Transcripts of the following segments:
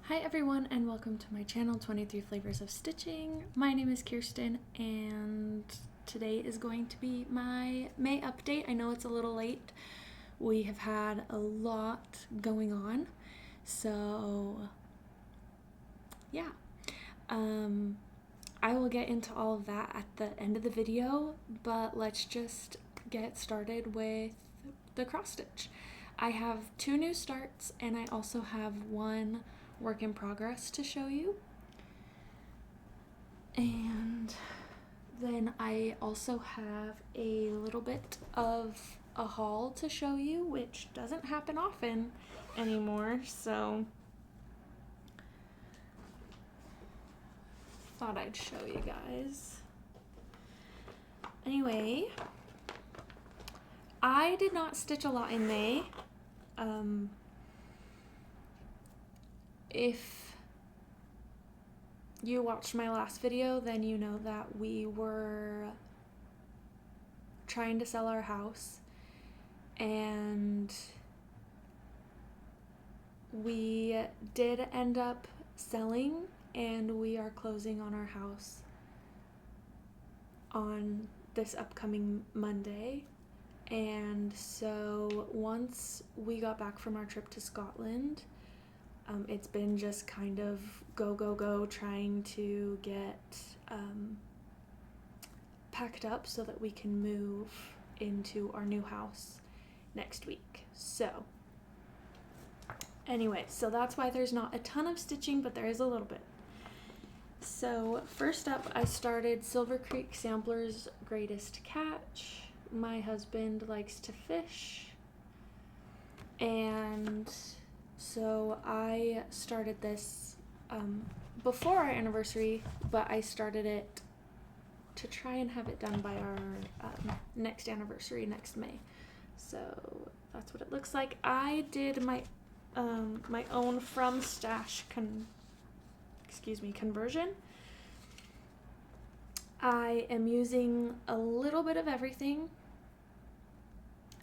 Hi everyone and welcome to my channel 23 Flavors of Stitching. My name is Kirsten and today is going to be my May update. I know it's a little late. We have had a lot going on. So yeah. I will get into all of that at the end of the video, but let's just get started with the cross stitch. I have 2 new starts and I also have 1 work in progress to show you. And then I also have a little bit of a haul to show you, which doesn't happen often anymore, so thought I'd show you guys. Anyway, I did not stitch a lot in May. If you watched my last video, then you know that we were trying to sell our house and we did end up selling, and we are closing on our house on this upcoming Monday. And so once we got back from our trip to Scotland, it's been just kind of go trying to get packed up so that we can move into our new house next week. So anyway, so that's why there's not a ton of stitching, but there is a little bit. So first up, I started Silver Creek Sampler's Greatest Catch. My husband likes to fish, and so I started this before our anniversary, but I started it to try and have it done by our next anniversary next May. So that's what it looks like. I did my my own from stash conversion. I am using a little bit of everything.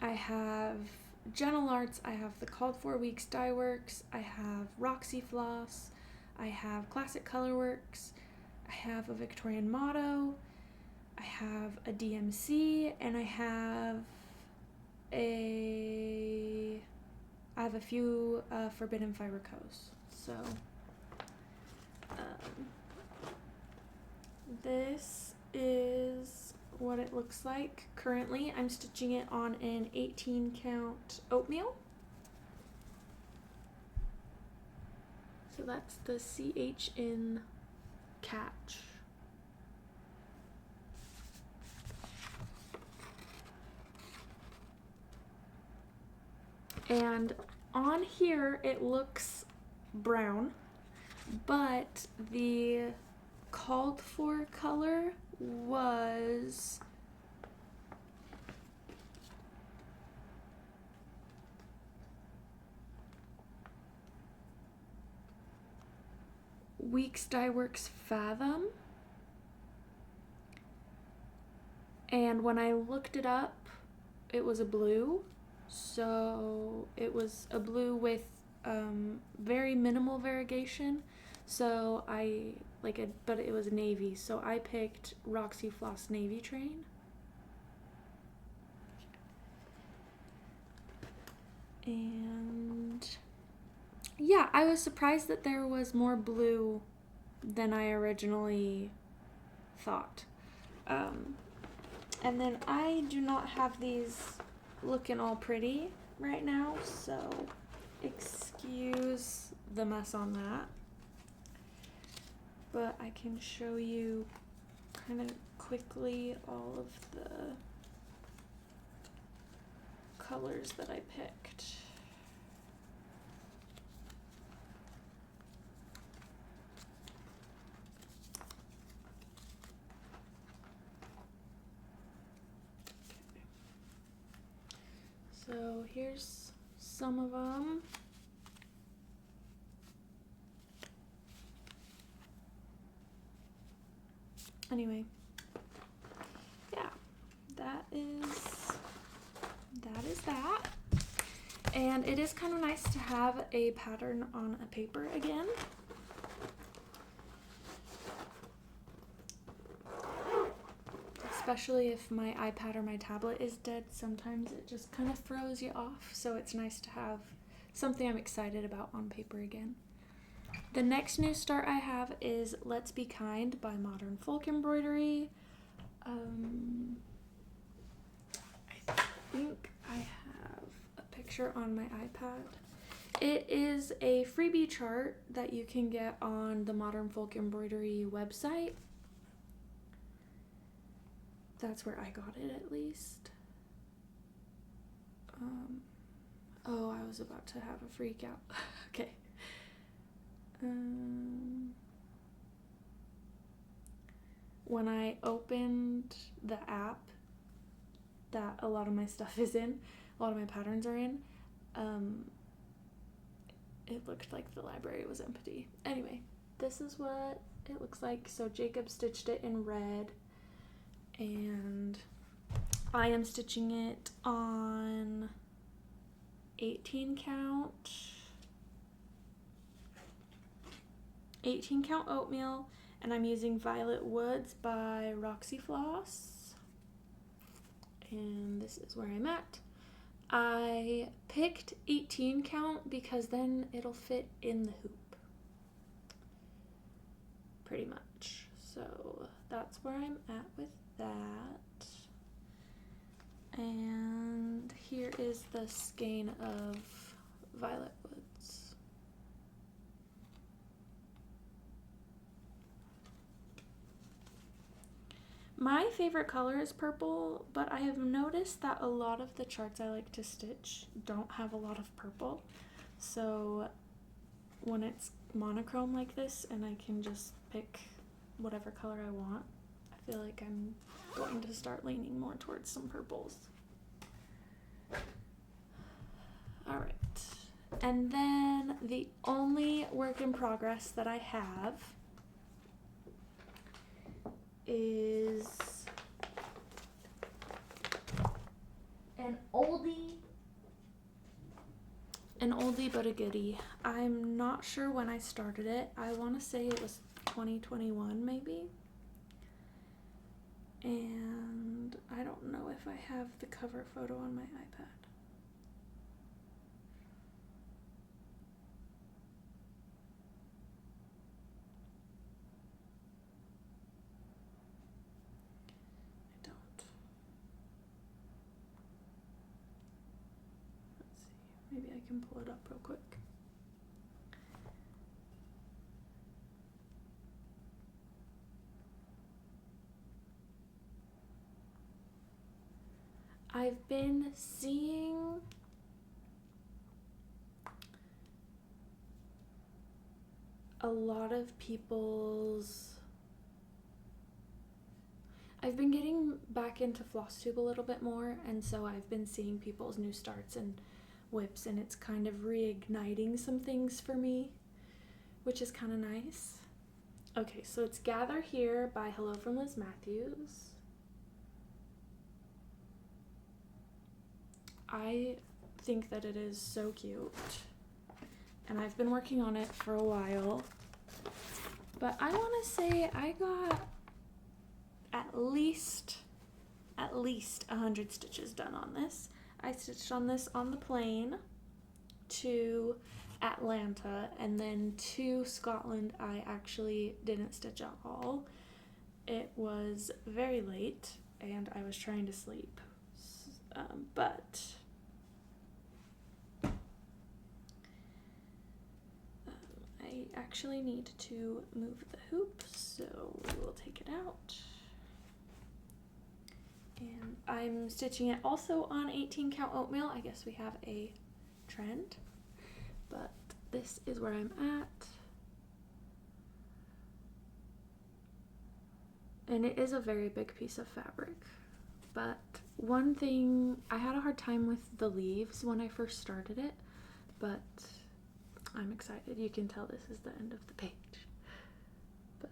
I have Gentle Arts, I have the Called For Weeks Dye Works, I have Roxy Floss, I have Classic Colorworks, I have a Victorian Motto, I have a DMC, and I have a few Forbidden Fiber Co's. So this is what it looks like currently. I'm stitching it on an 18 count oatmeal. So that's the CH in catch. And on here it looks brown, but the called for color was Weeks Dye Works Fathom, and when I looked it up it was a blue, so it was a blue with very minimal variegation, so I like it, but it was navy, so I picked Roxy Floss Navy Train. And yeah, I was surprised that there was more blue than I originally thought. And then I do not have these looking all pretty right now, so excuse the mess on that. But I can show you kind of quickly all of the colors that I picked. So here's some of them. Anyway, yeah, that is that. And it is kind of nice to have a pattern on a paper again. Especially if my iPad or my tablet is dead, sometimes it just kind of throws you off. So it's nice to have something I'm excited about on paper again. The next new start I have is Let's Be Kind by Modern Folk Embroidery. I think I have a picture on my iPad. It is a freebie chart that you can get on the Modern Folk Embroidery website. That's where I got it, at least. Oh, I was about to have a freak out. Okay. When I opened the app that a lot of my stuff is in, a lot of my patterns are in, it looked like the library was empty. Anyway, this is what it looks like. So Jacob stitched it in red, and I am stitching it on 18 count oatmeal, and I'm using Violet Woods by Roxy Floss, and this is where I'm at. I picked 18 count because then it'll fit in the hoop pretty much. So that's where I'm at with that. And here is the skein of Violet Woods. My favorite color is purple, but I have noticed that a lot of the charts I like to stitch don't have a lot of purple. So when it's monochrome like this and I can just pick whatever color I want, I feel like I'm going to start leaning more towards some purples. Alright, and then the only work in progress that I have is an oldie but a goodie. I'm not sure when I started it. I want to say it was 2021 maybe. And I don't know if I have the cover photo on my iPad. I don't. Let's see. Maybe I can pull it up real quick. I've been seeing a lot of people's... I've been getting back into Flosstube a little bit more, and so I've been seeing people's new starts and whips, and it's kind of reigniting some things for me, which is kind of nice. Okay, so it's Gather Here by Hello from Liz Matthews. I think that it is so cute, and I've been working on it for a while, but I want to say I got at least 100 stitches done on this. I stitched on this on the plane to Atlanta, and then to Scotland I actually didn't stitch at all. It was very late and I was trying to sleep, but I actually need to move the hoop, so we will take it out. And I'm stitching it also on 18 count oatmeal. I guess we have a trend, but this is where I'm at. And it is a very big piece of fabric, but one thing, I had a hard time with the leaves when I first started it, but I'm excited. You can tell this is the end of the page. But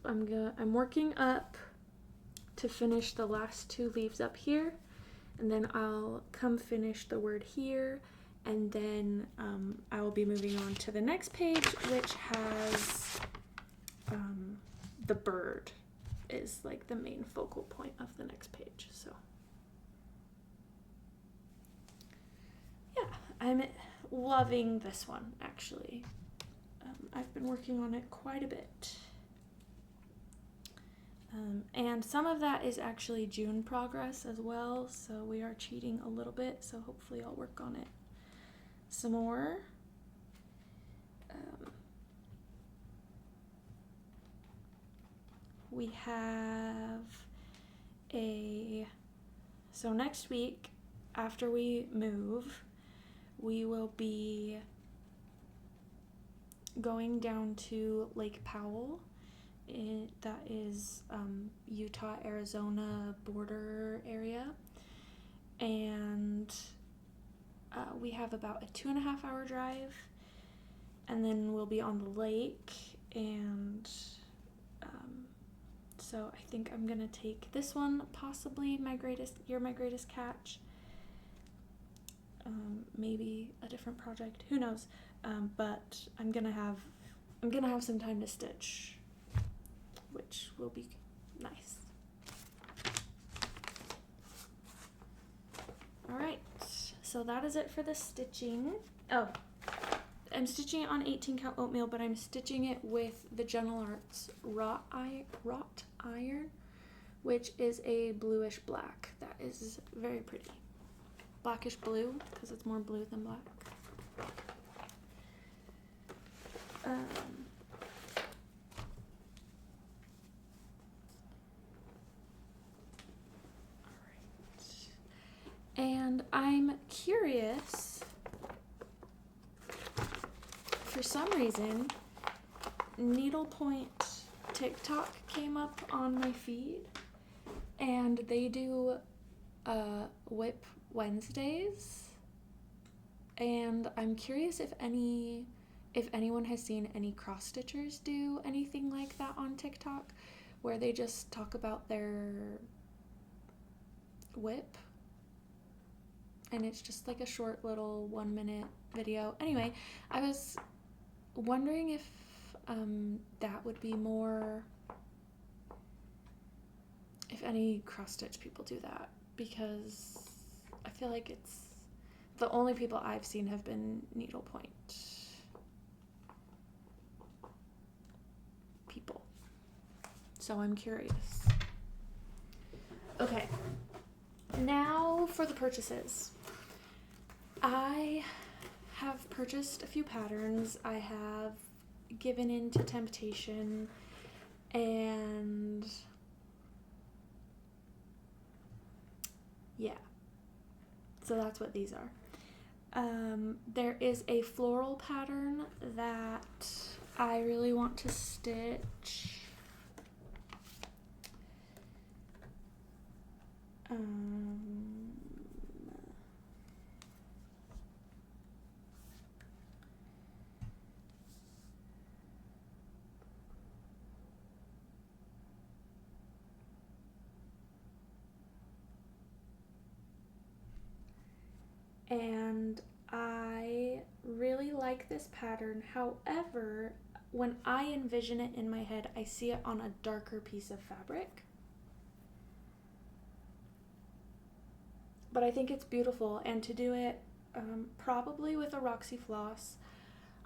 I'm working up to finish the last two leaves up here, and then I'll come finish the word here, And then I will be moving on to the next page, which has the bird is like the main focal point of the next page. So yeah, I'm loving this one actually. I've been working on it quite a bit. And some of that is actually June progress as well, so we are cheating a little bit, so hopefully I'll work on it some more. We have so next week, after we move, we will be going down to Lake Powell. That is Utah-Arizona border area, and we have about a 2.5 hour drive, and then we'll be on the lake, and so I think I'm gonna take this one, possibly You're My Greatest Catch, maybe a different project, who knows, but I'm gonna have some time to stitch, which will be nice. Alright, so that is it for the stitching. Oh, I'm stitching it on 18 count oatmeal, but I'm stitching it with the Gentle Arts wrought iron, which is a bluish black. That is very pretty. Blackish blue, because it's more blue than black. And I'm curious, for some reason, Needlepoint TikTok came up on my feed, and they do Whip Wednesdays, and I'm curious if anyone has seen any cross stitchers do anything like that on TikTok, where they just talk about their whip. And it's just like a short little 1-minute video. Anyway, I was wondering if that would be more, if any cross-stitch people do that, because I feel like it's the only people I've seen have been needlepoint people. So I'm curious. Okay, now for the purchases. I have purchased a few patterns. I have given in to temptation, and yeah, so that's what these are. There is a floral pattern that I really want to stitch. And I really like this pattern. However, when I envision it in my head, I see it on a darker piece of fabric. But I think it's beautiful, and to do it probably with a Roxy floss.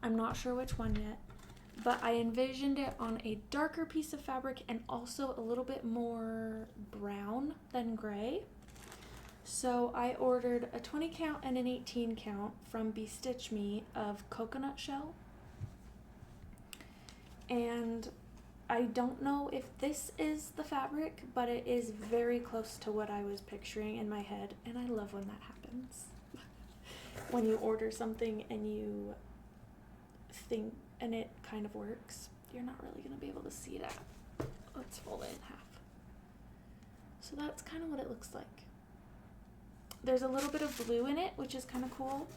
I'm not sure which one yet, but I envisioned it on a darker piece of fabric and also a little bit more brown than gray. So I ordered a 20 count and an 18 count from Bestitch Me of coconut shell. And I don't know if this is the fabric, but it is very close to what I was picturing in my head, and I love when that happens. When you order something and you think, and it kind of works, you're not really going to be able to see that. Let's fold it in half. So that's kind of what it looks like. There's a little bit of blue in it, which is kind of cool.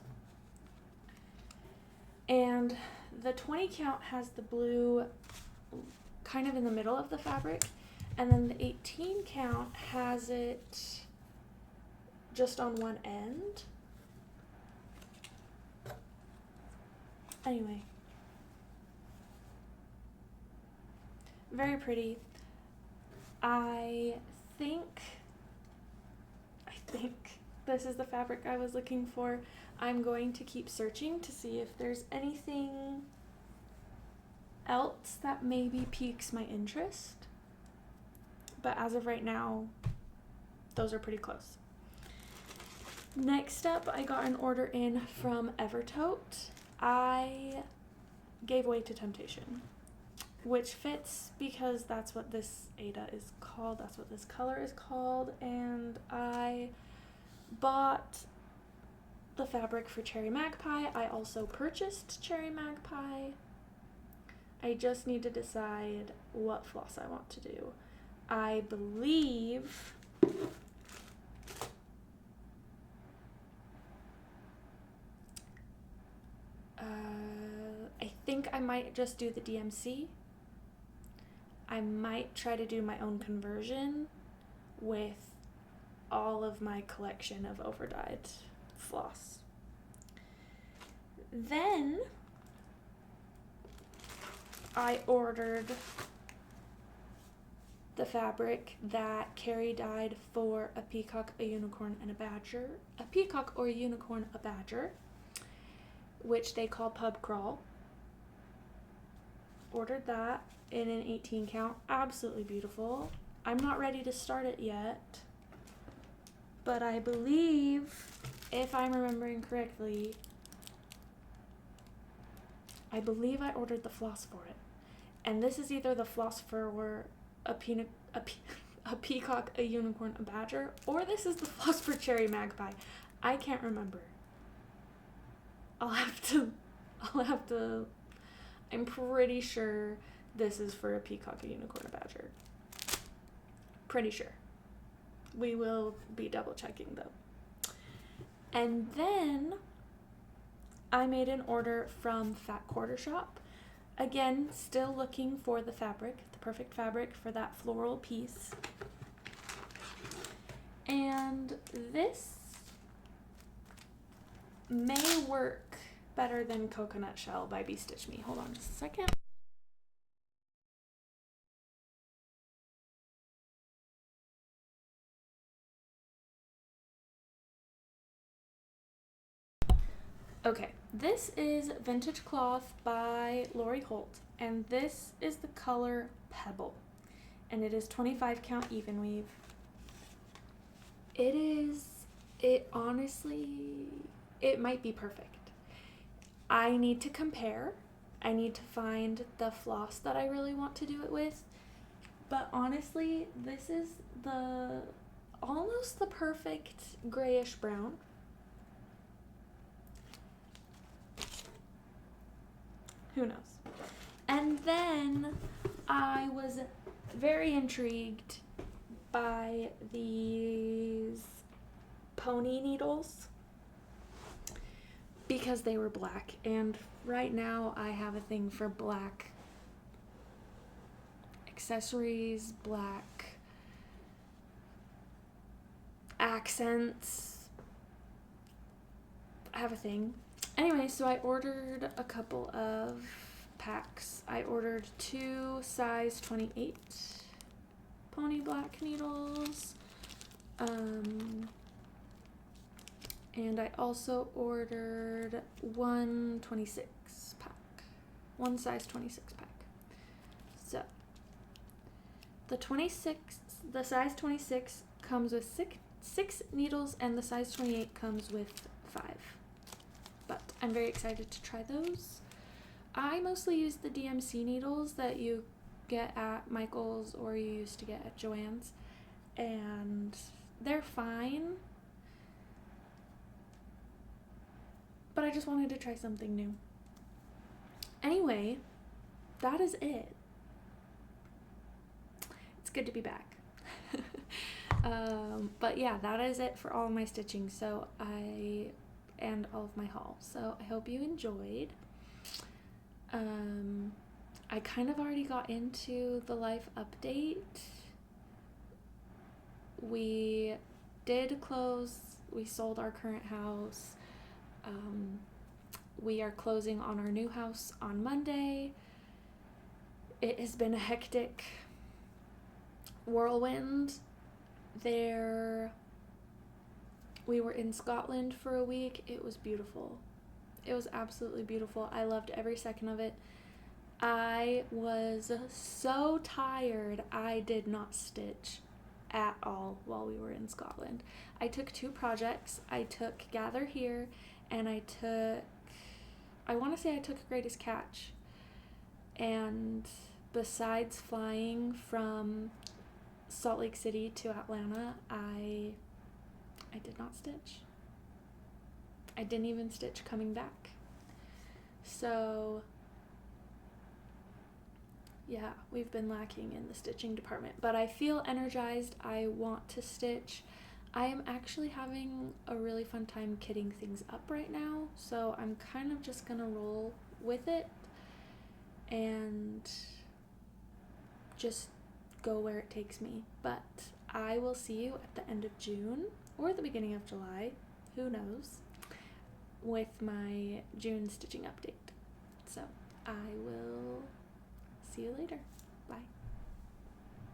And the 20 count has the blue kind of in the middle of the fabric, and then the 18 count has it just on one end. Anyway, very pretty. I think this is the fabric I was looking for. I'm going to keep searching to see if there's anything else that maybe piques my interest. But as of right now, those are pretty close. Next up, I got an order in from Evertote. I gave way to temptation, which fits because that's what this Ada is called, that's what this color is called, and I bought the fabric for Cherry Magpie. I also purchased Cherry Magpie. I just need to decide what floss I want to do. I believe I think I might just do the DMC. I might try to do my own conversion with all of my collection of overdyed floss. Then I ordered the fabric that Carrie dyed for a peacock, a unicorn, and a badger. A peacock or a unicorn, a badger, which they call pub crawl. Ordered that in an 18 count. Absolutely beautiful. I'm not ready to start it yet, but I believe, if I'm remembering correctly, I believe I ordered the floss for it. And this is either the floss for a peacock, a unicorn, a badger, or this is the floss for Cherry Magpie. I can't remember. I'll have to, I'm pretty sure this is for a peacock, a unicorn, a badger. Pretty sure. We will be double checking though. And then I made an order from Fat Quarter Shop. Again, still looking for the fabric, the perfect fabric for that floral piece. And this may work better than Coconut Shell by Bee Stitch Me. Hold on just a second. Okay, this is Vintage Cloth by Lori Holt, and this is the color Pebble, and it is 25 count even weave. It honestly, it might be perfect. I need to compare. I need to find the floss that I really want to do it with, but honestly, this is almost the perfect grayish brown. Who knows? And then I was very intrigued by these pony needles because they were black, and right now I have a thing for black accessories, black accents. I have a thing. Anyway, so I ordered a couple of packs. I ordered 2 size 28 pony black needles. And I also ordered 126 pack. 1 size 26 pack. So the size 26 comes with six needles, and the size 28 comes with 5. But I'm very excited to try those. I mostly use the DMC needles that you get at Michael's or you used to get at Joann's, and they're fine. But I just wanted to try something new. Anyway, that is it. It's good to be back. But yeah, that is it for all of my stitching. And all of my haul. So I hope you enjoyed. I kind of already got into the life update. We did close, we sold our current house. We are closing on our new house on Monday. It has been a hectic whirlwind. We were in Scotland for a week. It was beautiful. It was absolutely beautiful. I loved every second of it. I was so tired, I did not stitch at all while we were in Scotland. I took 2 projects. I took Gather Here, and I want to say I took Greatest Catch. And besides flying from Salt Lake City to Atlanta, I did not stitch. I didn't even stitch coming back. So yeah, we've been lacking in the stitching department, but I feel energized. I want to stitch. I am actually having a really fun time kitting things up right now, so I'm kind of just gonna roll with it and just go where it takes me. But I will see you at the end of June or the beginning of July, who knows, with my June stitching update. So I will see you later. Bye.